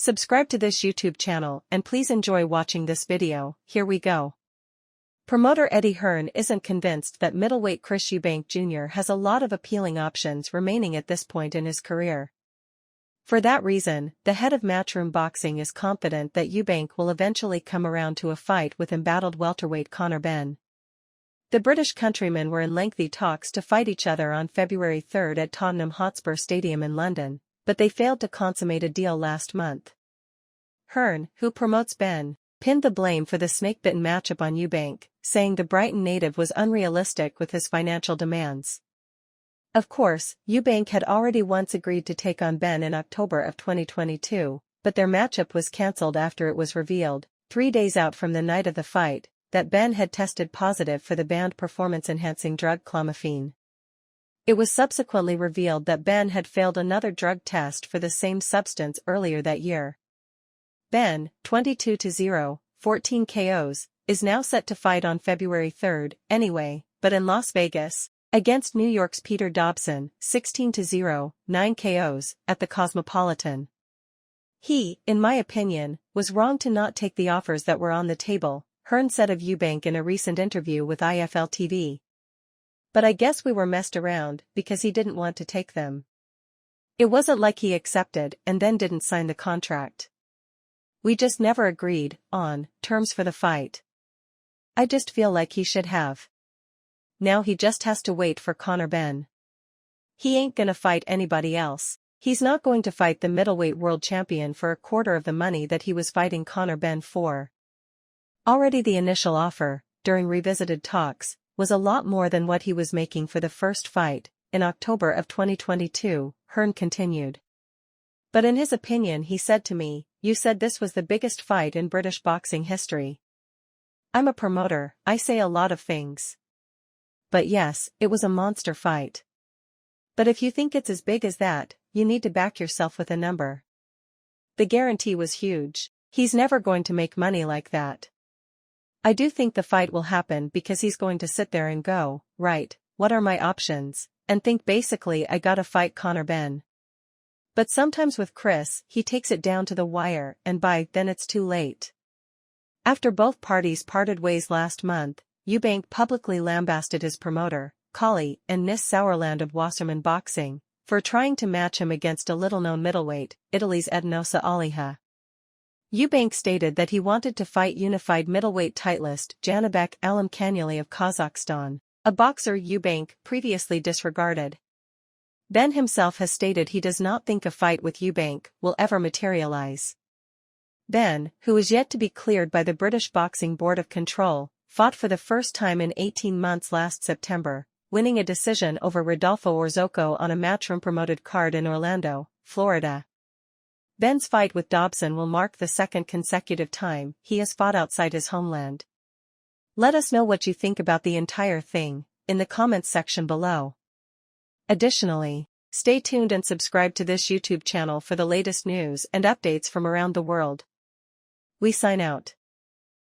Subscribe to this YouTube channel and please enjoy watching this video. Here we go. Promoter Eddie Hearn isn't convinced that middleweight Chris Eubank Jr. has a lot of appealing options remaining at this point in his career. For that reason, the head of Matchroom Boxing is confident that Eubank will eventually come around to a fight with embattled welterweight Conor Benn. The British countrymen were in lengthy talks to fight each other on February 3 at Tottenham Hotspur Stadium in London, but they failed to consummate a deal last month. Hearn, who promotes Benn, pinned the blame for the snake-bitten matchup on Eubank, saying the Brighton native was unrealistic with his financial demands. Of course, Eubank had already once agreed to take on Benn in October of 2022, but their matchup was cancelled after it was revealed, 3 days out from the night of the fight, that Benn had tested positive for the banned performance-enhancing drug clomiphene. It was subsequently revealed that Benn had failed another drug test for the same substance earlier that year. Benn, 22-0, 14 KOs, is now set to fight on February 3 anyway, but in Las Vegas, against New York's Peter Dobson, 16-0, 9 KOs, at the Cosmopolitan. He, in my opinion, was wrong to not take the offers that were on the table, Hearn said of Eubank in a recent interview with IFL TV. But I guess we were messed around because he didn't want to take them. It wasn't like he accepted and then didn't sign the contract. We just never agreed on terms for the fight. I just feel like he should have. Now he just has to wait for Conor Benn. He ain't gonna fight anybody else. He's not going to fight the middleweight world champion for a quarter of the money that he was fighting Conor Benn for. Already the initial offer, during revisited talks, was a lot more than what he was making for the first fight, in October of 2022, Hearn continued. But in his opinion he said to me, "You said this was the biggest fight in British boxing history." I'm a promoter, I say a lot of things. But yes, it was a monster fight. But if you think it's as big as that, you need to back yourself with a number. The guarantee was huge. He's never going to make money like that. I do think the fight will happen because he's going to sit there and go, right, what are my options, and think basically I gotta fight Conor Benn. But sometimes with Chris, he takes it down to the wire and by then it's too late. After both parties parted ways last month, Eubank publicly lambasted his promoter, Collie and Nis Sauerland of Wasserman Boxing, for trying to match him against a little-known middleweight, Italy's Ednosa Aliha. Eubank stated that he wanted to fight unified middleweight titleist Janibek Alimkanyeli of Kazakhstan, a boxer Eubank previously disregarded. Benn himself has stated he does not think a fight with Eubank will ever materialize. Benn, who is yet to be cleared by the British Boxing Board of Control, fought for the first time in 18 months last September, winning a decision over Rodolfo Orozco on a Matchroom-promoted card in Orlando, Florida. Benn's fight with Dobson will mark the second consecutive time he has fought outside his homeland. Let us know what you think about the entire thing in the comments section below. Additionally, stay tuned and subscribe to this YouTube channel for the latest news and updates from around the world. We sign out.